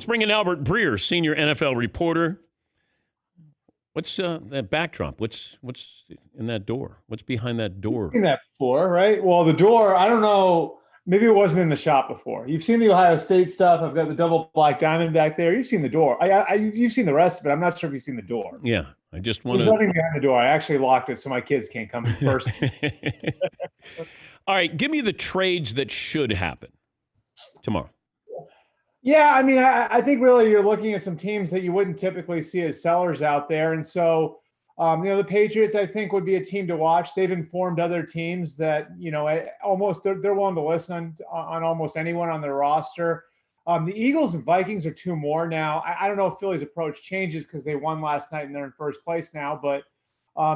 bring in Albert Breer, senior NFL reporter. What's that backdrop? What's in that door? What's behind that door? You've seen that before, right? Well, the door, I don't know. Maybe it wasn't in the shop before. You've seen the Ohio State stuff. I've got the double black diamond back there. You've seen the door. You've seen the rest of it. I'm not sure if you've seen the door. Yeah, I just want to. There's nothing behind the door. I actually locked it so my kids can't come first. All right, give me the trades that should happen tomorrow. Yeah, I mean, I think really you're looking at some teams that you wouldn't typically see as sellers out there. And so, the Patriots, I think, would be a team to watch. They've informed other teams that, they're willing to listen on almost anyone on their roster. The Eagles and Vikings are two more now. I don't know if Philly's approach changes because they won last night and they're in first place now. But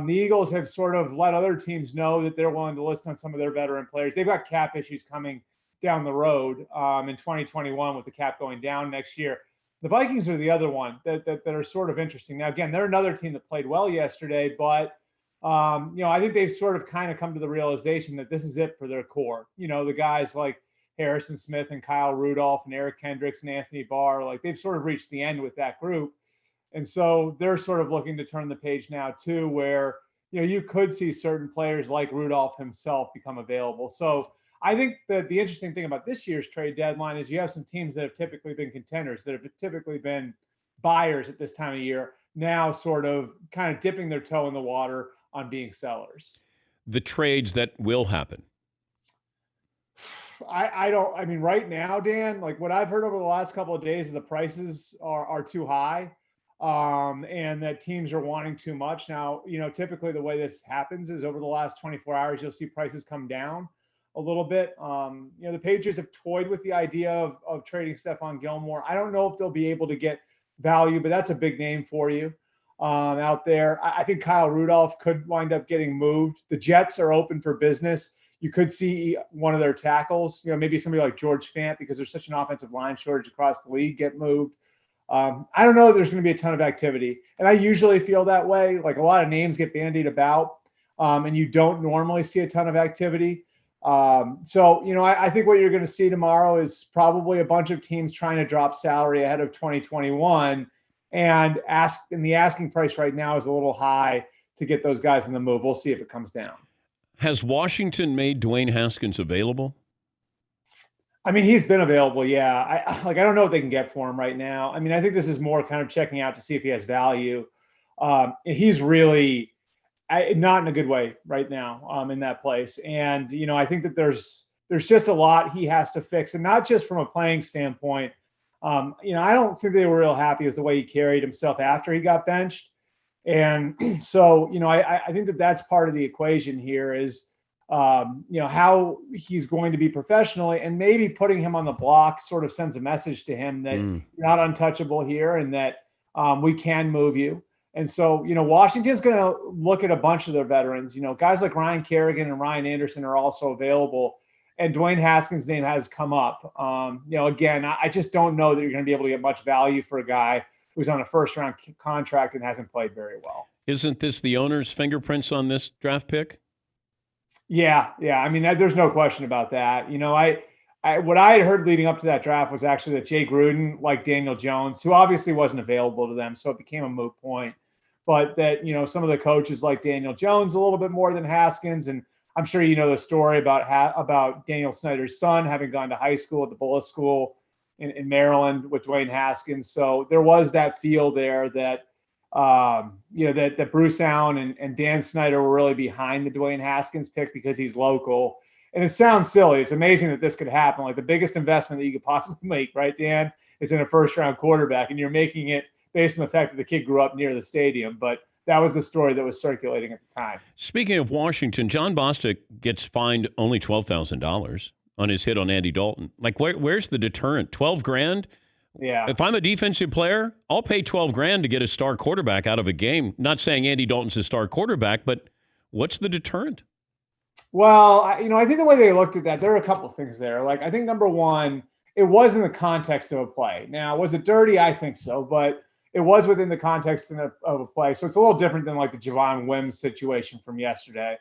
the Eagles have sort of let other teams know that they're willing to listen on some of their veteran players. They've got cap issues coming down the road in 2021 with the cap going down next year. The Vikings are the other one that are sort of interesting. Now, again, they're another team that played well yesterday, but I think they've sort of kind of come to the realization that this is it for their core. The guys like Harrison Smith and Kyle Rudolph and Eric Kendricks and Anthony Barr, like they've sort of reached the end with that group. And so they're sort of looking to turn the page now too, where, you could see certain players like Rudolph himself become available. So I think that the interesting thing about this year's trade deadline is you have some teams that have typically been contenders, that have typically been buyers at this time of year, now sort of kind of dipping their toe in the water on being sellers. The trades that will happen. Right now, Dan, like what I've heard over the last couple of days, the prices are too high and that teams are wanting too much. Now, typically the way this happens is over the last 24 hours, you'll see prices come down a little bit. The Patriots have toyed with the idea of trading Stephon Gilmore. I don't know if they'll be able to get value, but that's a big name for you out there. I think Kyle Rudolph could wind up getting moved. The Jets are open for business. You could see one of their tackles, maybe somebody like George Fant, because there's such an offensive line shortage across the league, get moved. I don't know if there's going to be a ton of activity. And I usually feel that way. Like a lot of names get bandied about and you don't normally see a ton of activity. I think what you're going to see tomorrow is probably a bunch of teams trying to drop salary ahead of 2021 and the asking price right now is a little high to get those guys in the move. We'll see if it comes down. Has Washington made Dwayne Haskins available? I mean, he's been available. Yeah. I don't know what they can get for him right now. I mean, I think this is more kind of checking out to see if he has value. He's really not in a good way right now in that place. And, I think that there's just a lot he has to fix, and not just from a playing standpoint. I don't think they were real happy with the way he carried himself after he got benched. And so, I think that that's part of the equation here is, how he's going to be professionally, and maybe putting him on the block sort of sends a message to him that you're not untouchable here and that we can move you. And so, Washington's going to look at a bunch of their veterans. Guys like Ryan Kerrigan and Ryan Anderson are also available. And Dwayne Haskins' name has come up. Again, I just don't know that you're going to be able to get much value for a guy who's on a first-round contract and hasn't played very well. Isn't this the owner's fingerprints on this draft pick? Yeah. I mean, there's no question about that. What I had heard leading up to that draft was actually that Jay Gruden liked Daniel Jones, who obviously wasn't available to them, so it became a moot point. But that, some of the coaches like Daniel Jones a little bit more than Haskins. And I'm sure you know the story about Daniel Snyder's son having gone to high school at the Bullis School in Maryland with Dwayne Haskins. So there was that feel there that, that Bruce Allen and Dan Snyder were really behind the Dwayne Haskins pick because he's local. And it sounds silly. It's amazing that this could happen. Like the biggest investment that you could possibly make, right, Dan, is in a first-round quarterback, and you're making it based on the fact that the kid grew up near the stadium. But that was the story that was circulating at the time. Speaking of Washington, John Bostic gets fined only $12,000 on his hit on Andy Dalton. Like, where's the deterrent? $12,000? Yeah. If I'm a defensive player, I'll pay $12,000 to get a star quarterback out of a game. Not saying Andy Dalton's a star quarterback, but what's the deterrent? Well, I think the way they looked at that, there are a couple of things there. Like, I think number one, it was in the context of a play. Now, was it dirty? I think so, but it was within the context of a play. So it's a little different than like the Javon Wims situation from yesterday.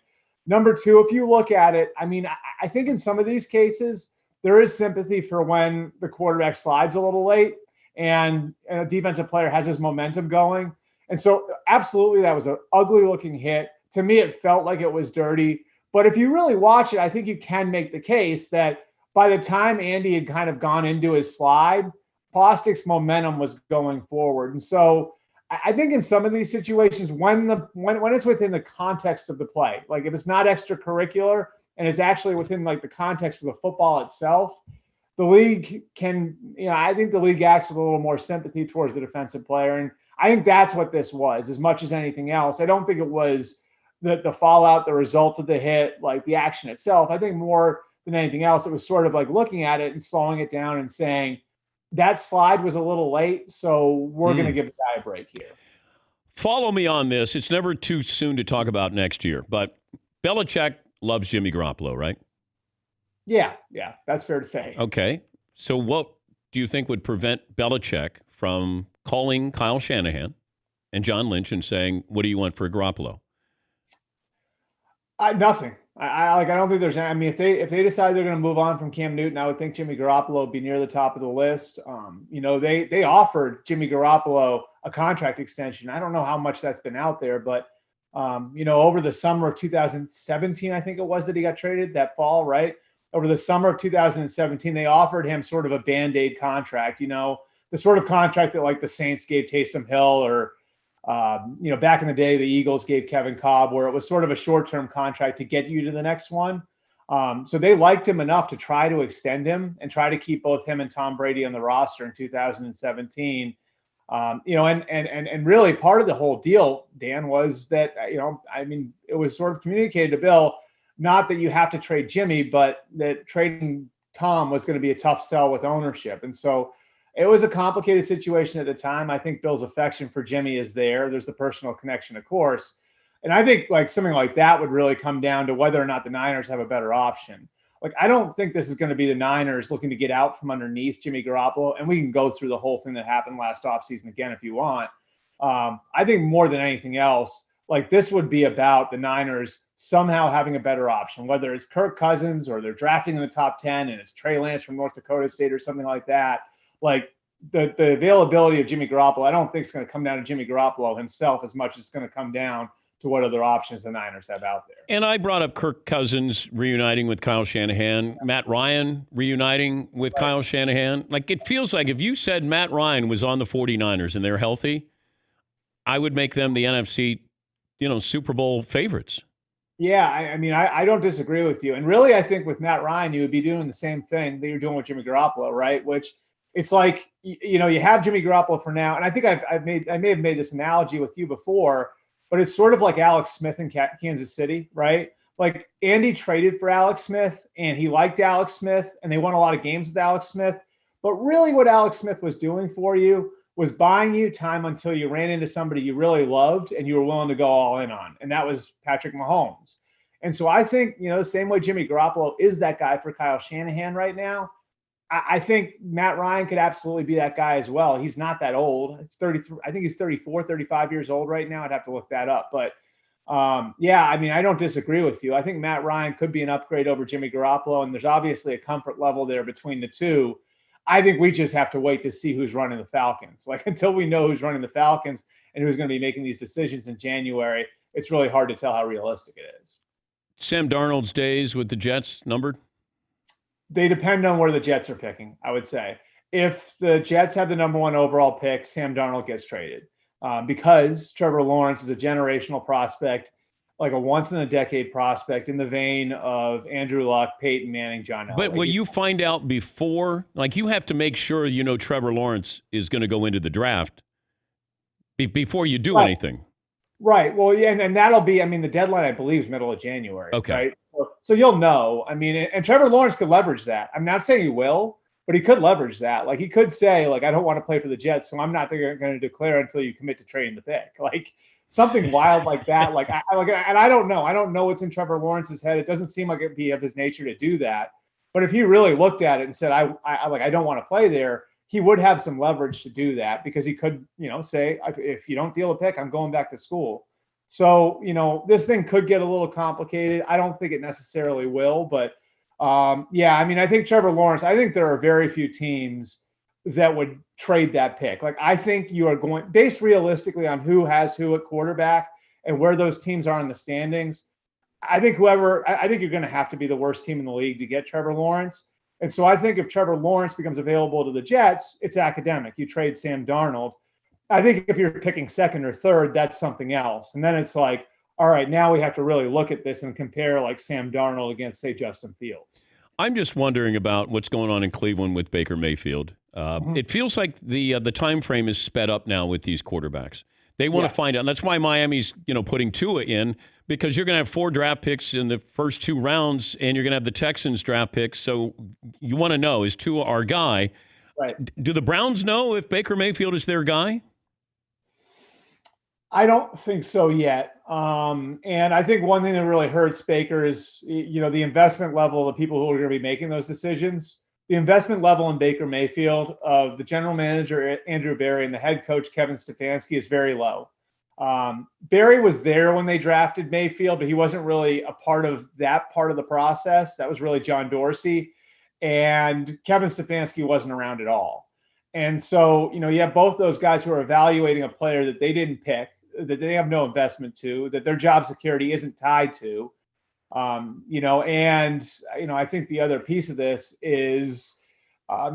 Number two, if you look at it, I mean, I think in some of these cases, there is sympathy for when the quarterback slides a little late. and a defensive player has his momentum going. And so absolutely that was an ugly looking hit. To me, it felt like it was dirty. But if you really watch it, I think you can make the case that by the time Andy had kind of gone into his slide, Bostic's momentum was going forward. And so I think in some of these situations, when it's within the context of the play, like if it's not extracurricular and it's actually within like the context of the football itself, the league can, I think the league acts with a little more sympathy towards the defensive player. And I think that's what this was as much as anything else. I don't think it was the fallout, the result of the hit, like the action itself. I think more than anything else, it was sort of like looking at it and slowing it down and saying that slide was a little late, so we're going to give the guy a break here. Follow me on this. It's never too soon to talk about next year, but Belichick loves Jimmy Garoppolo, right? Yeah, that's fair to say. Okay, so what do you think would prevent Belichick from calling Kyle Shanahan and John Lynch and saying, what do you want for Garoppolo? Nothing. I don't think there's. I mean, if they decide they're going to move on from Cam Newton, I would think Jimmy Garoppolo would be near the top of the list. They offered Jimmy Garoppolo a contract extension. I don't know how much that's been out there, but over the summer of 2017, I think it was that he got traded that fall, right? Over the summer of 2017, they offered him sort of a Band-Aid contract. The sort of contract that like the Saints gave Taysom Hill or. Back in the day, the Eagles gave Kevin Cobb, where it was sort of a short-term contract to get you to the next one. So they liked him enough to try to extend him and try to keep both him and Tom Brady on the roster in 2017. And really part of the whole deal, Dan, was that, it was sort of communicated to Bill, not that you have to trade Jimmy, but that trading Tom was going to be a tough sell with ownership. And so it was a complicated situation at the time. I think Bill's affection for Jimmy is there. There's the personal connection, of course. And I think like something like that would really come down to whether or not the Niners have a better option. Like, I don't think this is going to be the Niners looking to get out from underneath Jimmy Garoppolo. And we can go through the whole thing that happened last offseason again if you want. I think more than anything else, like this would be about the Niners somehow having a better option, whether it's Kirk Cousins or they're drafting in the top 10 and it's Trey Lance from North Dakota State or something like that. Like the availability of Jimmy Garoppolo, I don't think it's going to come down to Jimmy Garoppolo himself as much as it's going to come down to what other options the Niners have out there. And I brought up Kirk Cousins reuniting with Kyle Shanahan, Matt Ryan reuniting with Kyle Shanahan. Like, it feels like if you said Matt Ryan was on the 49ers and they're healthy, I would make them the NFC, Super Bowl favorites. Yeah, I don't disagree with you. And really, I think with Matt Ryan, you would be doing the same thing that you're doing with Jimmy Garoppolo, right? Which it's like, you have Jimmy Garoppolo for now. And I think I may have made this analogy with you before, but it's sort of like Alex Smith in Kansas City, right? Like Andy traded for Alex Smith and he liked Alex Smith and they won a lot of games with Alex Smith. But really what Alex Smith was doing for you was buying you time until you ran into somebody you really loved and you were willing to go all in on. And that was Patrick Mahomes. And so I think, the same way Jimmy Garoppolo is that guy for Kyle Shanahan right now, I think Matt Ryan could absolutely be that guy as well. He's not that old. It's 33. I think he's 34, 35 years old right now. I'd have to look that up. But I don't disagree with you. I think Matt Ryan could be an upgrade over Jimmy Garoppolo. And there's obviously a comfort level there between the two. I think we just have to wait to see who's running the Falcons. Like until we know who's running the Falcons and who's going to be making these decisions in January, it's really hard to tell how realistic it is. Sam Darnold's days with the Jets numbered? They depend on where the Jets are picking, I would say. If the Jets have the number one overall pick, Sam Darnold gets traded because Trevor Lawrence is a generational prospect, like a once-in-a-decade prospect in the vein of Andrew Luck, Peyton Manning, John Elway. But will you find out before? Like, you have to make sure Trevor Lawrence is going to go into the draft before you do anything. Right. Well, yeah, and that'll be, the deadline, I believe, is middle of January. Okay. Right? So you'll know. And Trevor Lawrence could leverage that. I'm not saying he will, but he could leverage that. Like, he could say, like, I don't want to play for the Jets, so I'm not going to declare until you commit to trading the pick. Like, something wild like that. And I don't know. I don't know what's in Trevor Lawrence's head. It doesn't seem like it'd be of his nature to do that. But if he really looked at it and said, I don't want to play there, he would have some leverage to do that because he could, say, if you don't deal a pick, I'm going back to school. So, this thing could get a little complicated. I don't think it necessarily will, but I think Trevor Lawrence, I think there are very few teams that would trade that pick. Like, I think you are going, based realistically on who has who at quarterback and where those teams are in the standings, I think you're going to have to be the worst team in the league to get Trevor Lawrence. And so I think if Trevor Lawrence becomes available to the Jets, it's academic. You trade Sam Darnold. I think if you're picking second or third, that's something else. And then it's like, all right, now we have to really look at this and compare like Sam Darnold against, say, Justin Fields. I'm just wondering about what's going on in Cleveland with Baker Mayfield. It feels like the time frame is sped up now with these quarterbacks. They want to find out. And that's why Miami's putting Tua in, because you're going to have 4 draft picks in the first 2 rounds, and you're going to have the Texans draft picks. So you want to know, is Tua our guy? Right. Do the Browns know if Baker Mayfield is their guy? I don't think so yet. And I think one thing that really hurts Baker is, the investment level of the people who are going to be making those decisions. The investment level in Baker Mayfield of the general manager, Andrew Berry, and the head coach, Kevin Stefanski, is very low. Berry was there when they drafted Mayfield, but he wasn't really a part of that part of the process. That was really John Dorsey. And Kevin Stefanski wasn't around at all. And so, you have both those guys who are evaluating a player that they didn't pick, that they have no investment to, that their job security isn't tied to. I think the other piece of this is,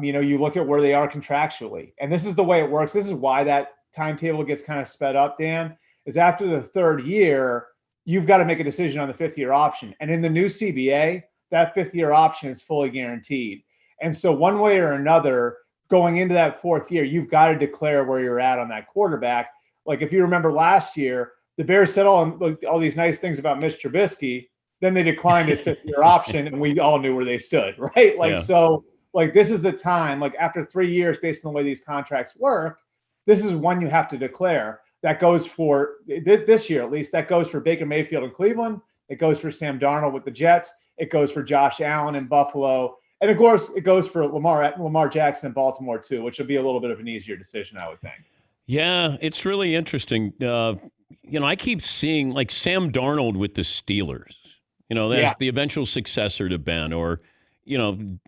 you look at where they are contractually, and this is the way it works. This is why that timetable gets kind of sped up, Dan, is after the 3rd year, you've got to make a decision on the 5th-year option. And in the new CBA, that 5th-year option is fully guaranteed. And so one way or another, going into that 4th year, you've got to declare where you're at on that quarterback. Like, if you remember last year, the Bears said all these nice things about Mitch Trubisky, then they declined his 5th-year option, and we all knew where they stood, right? So this is the time, like, after 3 years, based on the way these contracts work, this is when you have to declare. That goes for this year, at least. That goes for Baker Mayfield in Cleveland. It goes for Sam Darnold with the Jets. It goes for Josh Allen in Buffalo. And, of course, it goes for Lamar Jackson in Baltimore, too, which would be a little bit of an easier decision, I would think. Yeah, it's really interesting. I keep seeing, like, Sam Darnold with the Steelers. That's the eventual successor to Ben. Or,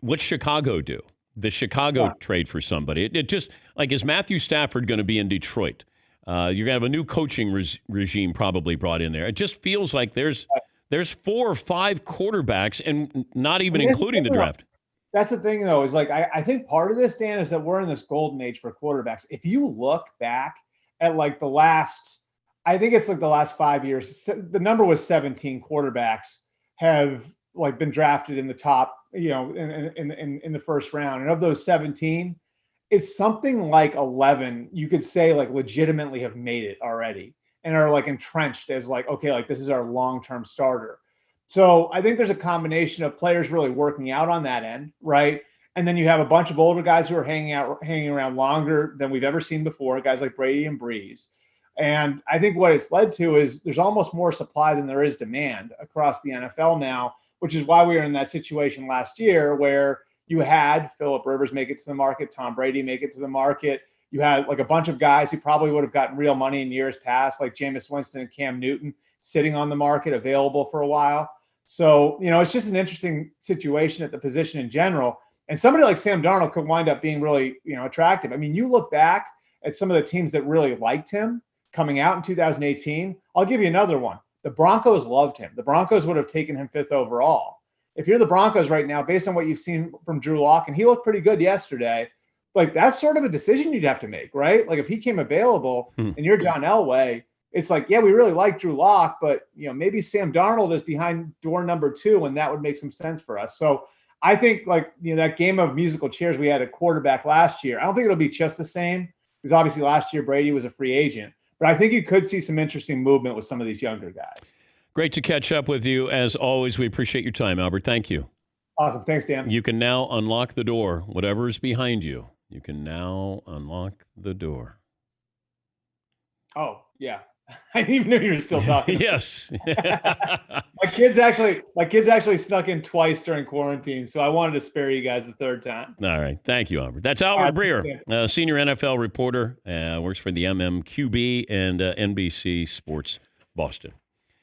what's Chicago do? The Chicago trade for somebody. It just, like, is Matthew Stafford going to be in Detroit? You're going to have a new coaching regime probably brought in there. It just feels like there's 4 or 5 quarterbacks, and not even including the draft. That's the thing, though, is like, I think part of this, Dan, is that we're in this golden age for quarterbacks. If you look back at like the last 5 years, the number was 17 quarterbacks have like been drafted in the top, in the first round. And of those 17, it's something like 11, you could say, like, legitimately have made it already and are like entrenched as like, okay, like, this is our long-term starter. So I think there's a combination of players really working out on that end, right? And then you have a bunch of older guys who are hanging around longer than we've ever seen before, guys like Brady and Breeze. And I think what it's led to is there's almost more supply than there is demand across the NFL now, which is why we were in that situation last year where you had Phillip Rivers make it to the market, Tom Brady make it to the market. You had like a bunch of guys who probably would have gotten real money in years past, like Jameis Winston and Cam Newton, sitting on the market, available for a while. So, it's just an interesting situation at the position in general. And somebody like Sam Darnold could wind up being really, attractive. I mean, you look back at some of the teams that really liked him coming out in 2018. I'll give you another one. The Broncos loved him. The Broncos would have taken him 5th overall. If you're the Broncos right now, based on what you've seen from Drew Lock, and he looked pretty good yesterday, like, that's sort of a decision you'd have to make, right? Like, if he came available and you're John Elway, it's like, yeah, we really like Drew Lock, but, maybe Sam Darnold is behind door number 2, and that would make some sense for us. So I think, like, that game of musical chairs we had at quarterback last year, I don't think it'll be just the same, because obviously last year Brady was a free agent. But I think you could see some interesting movement with some of these younger guys. Great to catch up with you. As always, we appreciate your time, Albert. Thank you. Awesome. Thanks, Dan. You can now unlock the door. Whatever is behind you, you can now unlock the door. Oh, yeah. I didn't even know you were still talking. Yes. My kids actually snuck in twice during quarantine, so I wanted to spare you guys the 3rd time. All right. Thank you, Albert. That's Albert Breer, senior NFL reporter, works for the MMQB and NBC Sports Boston.